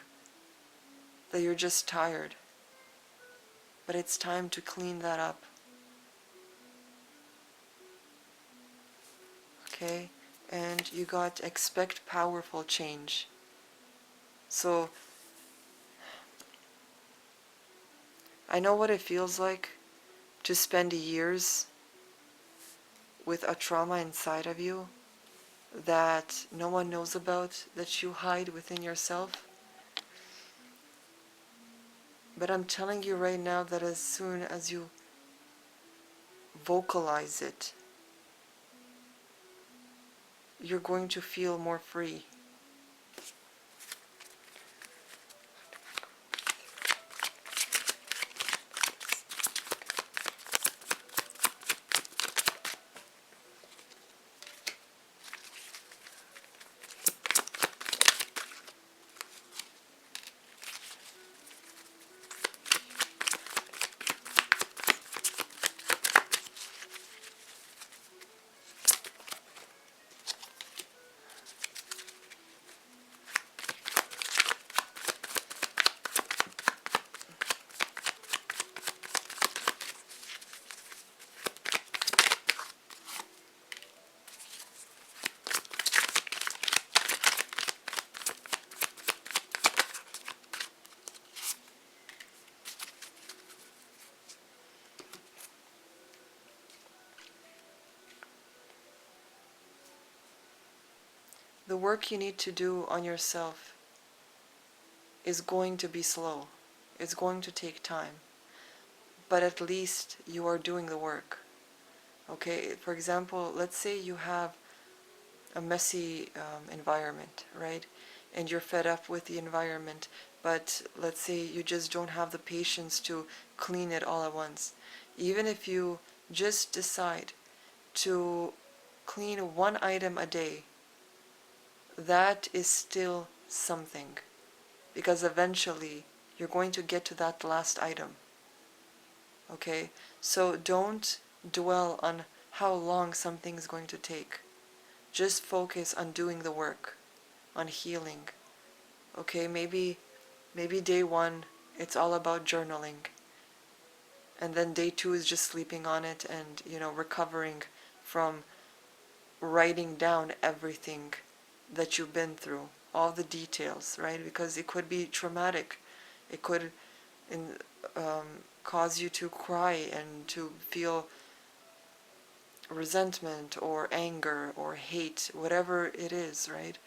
that you're just tired. But it's time to clean that up. Okay? And you got expect powerful change. So I know what it feels like to spend years with a trauma inside of you that no one knows about, that you hide within yourself. But I'm telling you right now that as soon as you vocalize it, you're going to feel more free. The work you need to do on yourself is going to be slow. It's going to take time. But at least you are doing the work. Okay, for example, let's say you have a messy environment, right? and you're fed up with the environment, but let's say you just don't have the patience to clean it all at once. Even if you just decide to clean one item a day, that is still something, because eventually you're going to get to that last item. Okay? So don't dwell on how long something is going to take. Just focus on doing the work, on healing. Okay? Maybe day one it's all about journaling, and then day two is just sleeping on it and recovering from writing down everything that you've been through, all the details, right? Because it could be traumatic. It could in, cause you to cry and to feel resentment or anger or hate, whatever it is, right?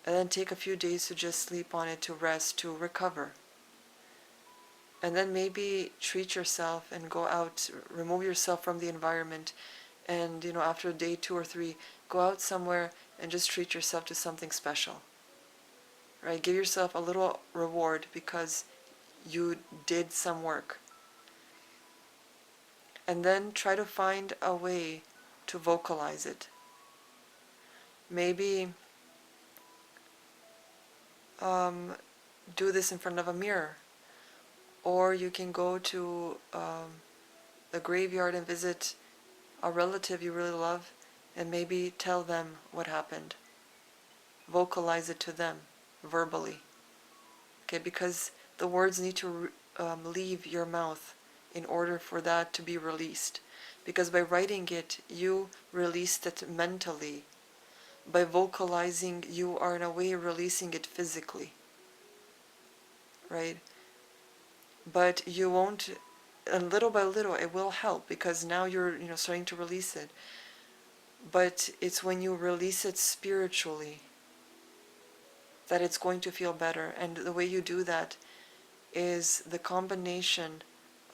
And then take a few days to just sleep on it, to rest, to recover. And then maybe treat yourself and go out, remove yourself from the environment, and after day 2 or 3, go out somewhere and just treat yourself to something special, right? Give yourself a little reward because you did some work. And then try to find a way to vocalize it. Maybe do this in front of a mirror, or you can go to the graveyard and visit a relative you really love and maybe tell them what happened. Vocalize it to them verbally. Okay, because the words need to leave your mouth in order for that to be released. Because by writing it, you released it mentally. By vocalizing, you are in a way releasing it physically. Right? But you won't, and little by little, it will help because now you're starting to release it. But it's when you release it spiritually that it's going to feel better. And the way you do that is the combination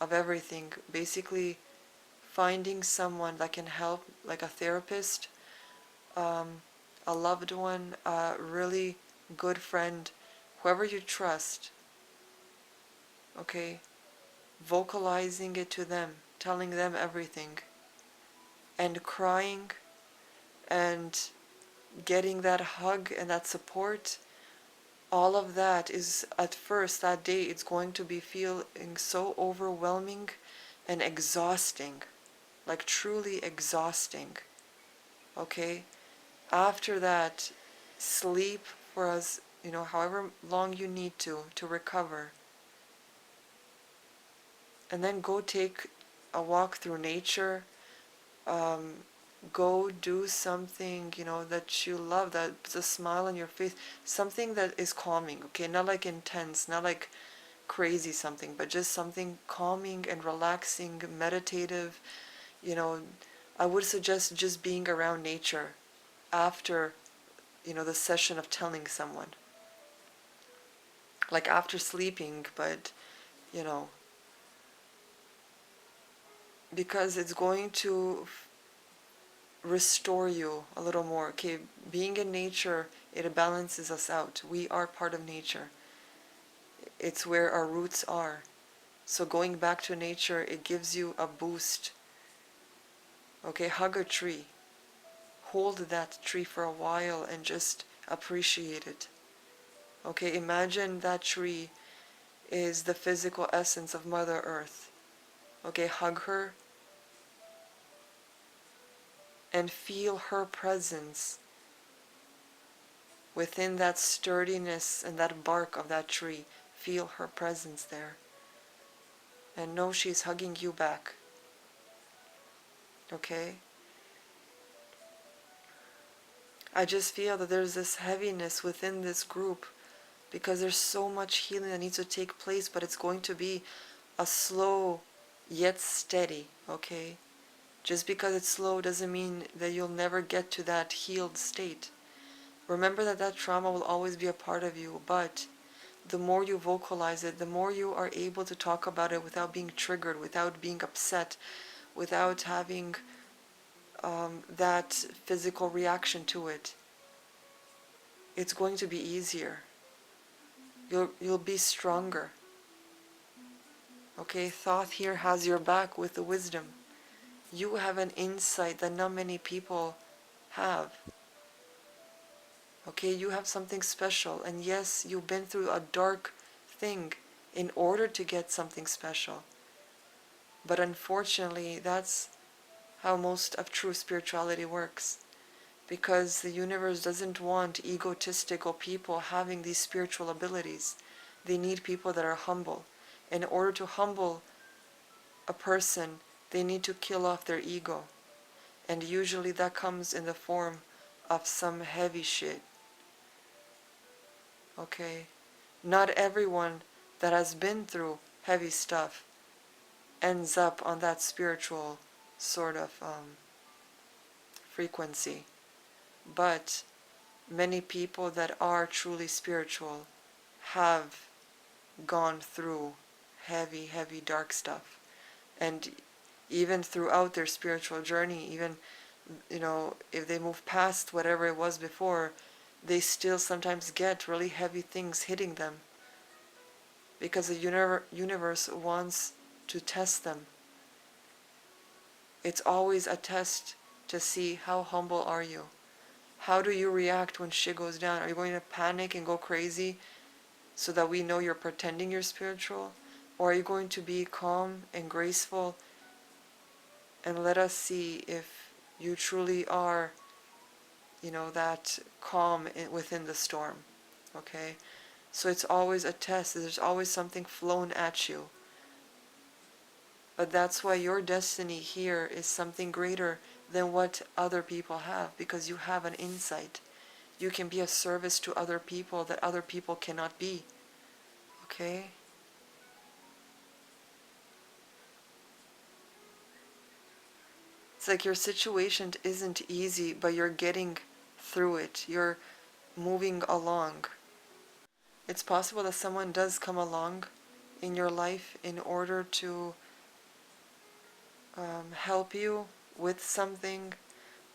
of everything. Basically, finding someone that can help, like a therapist, a loved one, a really good friend, whoever you trust, okay? Vocalizing it to them, telling them everything, and crying and getting that hug and that support. All of that is, at first, that day, it's going to be feeling so overwhelming and exhausting, like truly exhausting, okay? After that, sleep for however long you need to recover. And then go take a walk through nature, go do something, that you love, that's a smile on your face, something that is calming, okay? Not like intense, not like crazy something, but just something calming and relaxing, meditative. I would suggest just being around nature after, the session of telling someone. Like after sleeping, but, because it's going to restore you a little more. Okay, being in nature, it balances us out. We are part of nature. It's where our roots are. So going back to nature, it gives you a boost. Okay, hug a tree. Hold that tree for a while and just appreciate it. Okay, imagine that tree is the physical essence of Mother Earth. Okay, hug her and feel her presence within that sturdiness and that bark of that tree. Feel her presence there. And know she's hugging you back. Okay? I just feel that there's this heaviness within this group because there's so much healing that needs to take place, but it's going to be a slow yet steady, okay? Just because it's slow doesn't mean that you'll never get to that healed state. Remember that that trauma will always be a part of you, but the more you vocalize it, the more you are able to talk about it without being triggered, without being upset, without having that physical reaction to it. it's going to be easier. You'll be stronger. Okay, Thoth here has your back with the wisdom. You have an insight that not many people have. Okay, you have something special, and yes, you've been through a dark thing in order to get something special. But unfortunately, that's how most of true spirituality works. Because the universe doesn't want egotistical people having these spiritual abilities. They need people that are humble. In order to humble a person, they need to kill off their ego. And usually that comes in the form of some heavy shit. Okay? Not everyone that has been through heavy stuff ends up on that spiritual sort of frequency. But many people that are truly spiritual have gone through heavy, heavy dark stuff. And even throughout their spiritual journey, even, if they move past whatever it was before, they still sometimes get really heavy things hitting them. Because the universe wants to test them. It's always a test to see how humble are you. How do you react when shit goes down? Are you going to panic and go crazy so that we know you're pretending you're spiritual? Or are you going to be calm and graceful and let us see if you truly are, that calm within the storm? Okay? So it's always a test. There's always something flown at you. But that's why your destiny here is something greater than what other people have, because you have an insight. You can be a service to other people that other people cannot be. Okay? It's like your situation isn't easy, but you're getting through it. You're moving along. It's possible that someone does come along in your life in order to help you with something,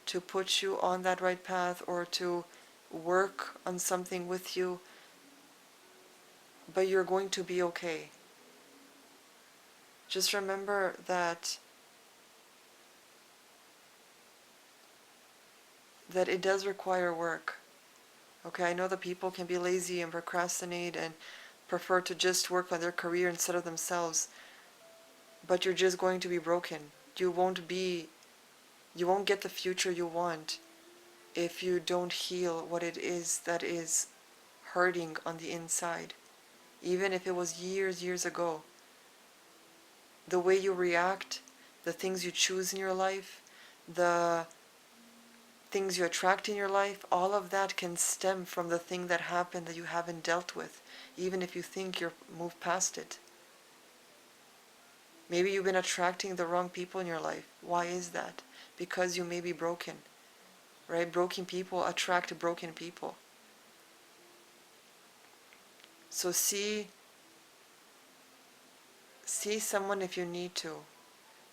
to put you on that right path, or to work on something with you, but you're going to be okay. Just remember that it does require work. Okay, I know that people can be lazy and procrastinate and prefer to just work on their career instead of themselves, but you're just going to be broken. You won't get the future you want if you don't heal what it is that is hurting on the inside. Even if it was years ago. The way you react, the things you choose in your life, the things you attract in your life, all of that can stem from the thing that happened that you haven't dealt with, even if you think you're moved past it. Maybe you've been attracting the wrong people in your life. Why is that? Because you may be broken, right? Broken people attract broken people. So see someone if you need to.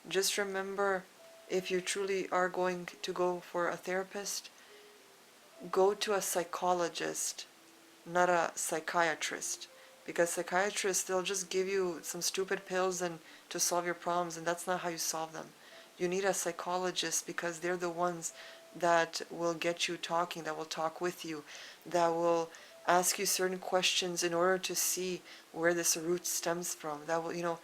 Just remember, if you truly are going to go for a therapist, go to a psychologist, not a psychiatrist. Because psychiatrists, they'll just give you some stupid pills and to solve your problems, and that's not how you solve them. You need a psychologist because they're the ones that will get you talking, that will talk with you, that will ask you certain questions in order to see where this root stems from. That will,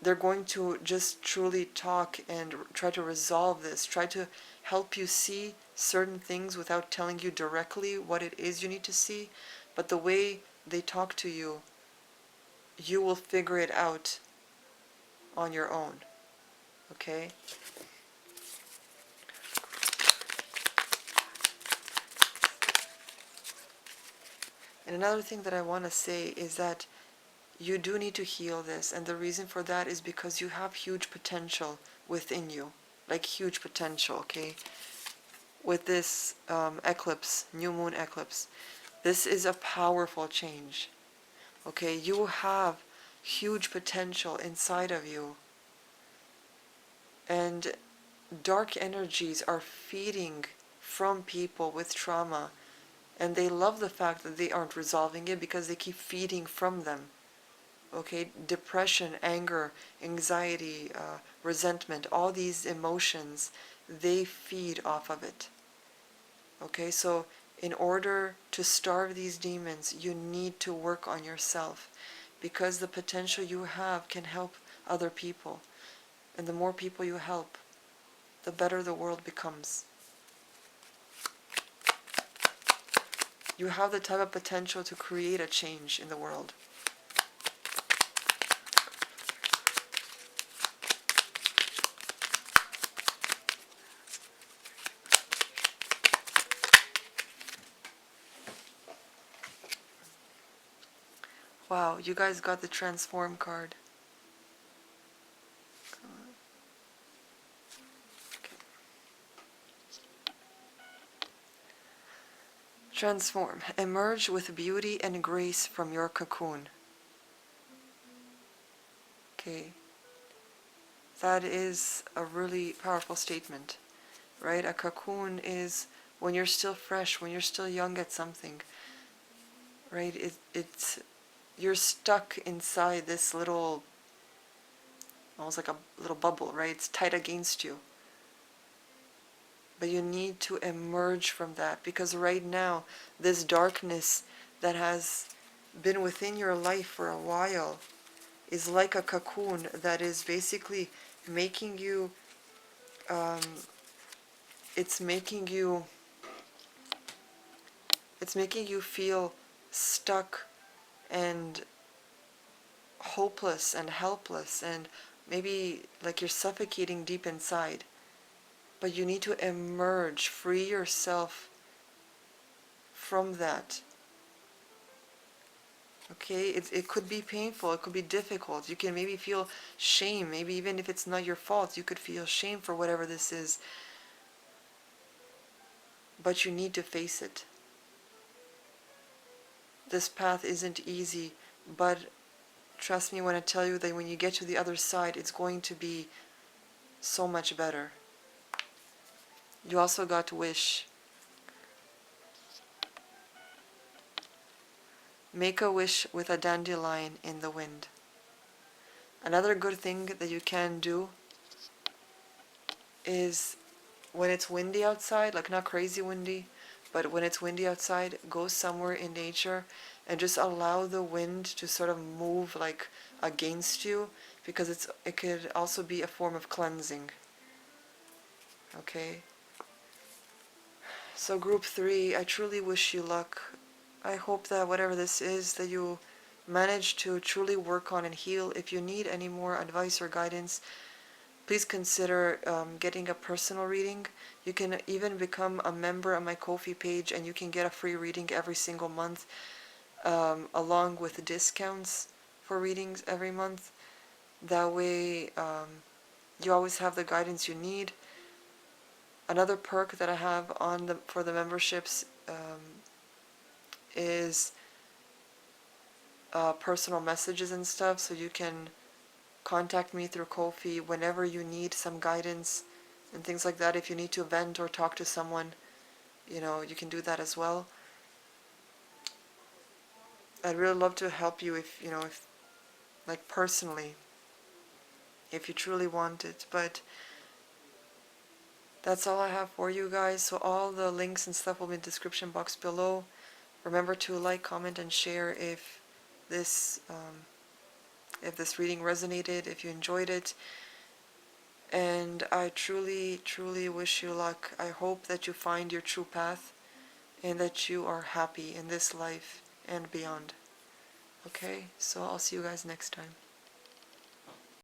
they're going to just truly talk and try to resolve this, try to help you see certain things without telling you directly what it is you need to see. But the way they talk to you, you will figure it out on your own. Okay? And another thing that I want to say is that you do need to heal this, and the reason for that is because you have huge potential within you. Like huge potential, okay? With this eclipse, new moon eclipse, this is a powerful change. Okay, you have huge potential inside of you. And dark energies are feeding from people with trauma And they love the fact that they aren't resolving it because they keep feeding from them. Okay, depression, anger, anxiety, resentment, all these emotions, they feed off of it. Okay, so in order to starve these demons, you need to work on yourself, because the potential you have can help other people. And the more people you help, the better the world becomes. You have the type of potential to create a change in the world. Wow, you guys got the transform card. Okay. Transform. Emerge with beauty and grace from your cocoon. Okay. That is a really powerful statement, right? A cocoon is when you're still fresh, when you're still young at something, right? It's you're stuck inside this little, almost like a little bubble, right? It's tight against you. But you need to emerge from that, because right now, this darkness that has been within your life for a while is like a cocoon that is basically making you, um, it's making you feel stuck and hopeless and helpless, and maybe like you're suffocating deep inside. But you need to emerge, free yourself from that. Okay, it could be painful, it could be difficult. You can maybe feel shame, maybe even if it's not your fault, you could feel shame for whatever this is. But you need to face it. This path isn't easy, but trust me when I tell you that when you get to the other side, it's going to be so much better. You also got to wish. Make a wish with a dandelion in the wind. Another good thing that you can do is when it's windy outside, like not crazy windy, but when it's windy outside, go somewhere in nature and just allow the wind to sort of move like against you, because it could also be a form of cleansing. Okay? So group 3, I truly wish you luck. I hope that whatever this is, that you manage to truly work on and heal. If you need any more advice or guidance, please consider getting a personal reading. You can even become a member on my Ko-fi page, and you can get a free reading every single month, along with discounts for readings every month. That way, you always have the guidance you need. Another perk that I have for the memberships is personal messages and stuff, so you can contact me through Ko-fi whenever you need some guidance and things like that. If you need to vent or talk to someone, you can do that as well. I'd really love to help you if like personally, if you truly want it. But that's all I have for you guys. So all the links and stuff will be in the description box below. Remember to like, comment, and share if this reading resonated, if you enjoyed it. And I truly, truly wish you luck. I hope that you find your true path and that you are happy in this life and beyond. Okay, so I'll see you guys next time.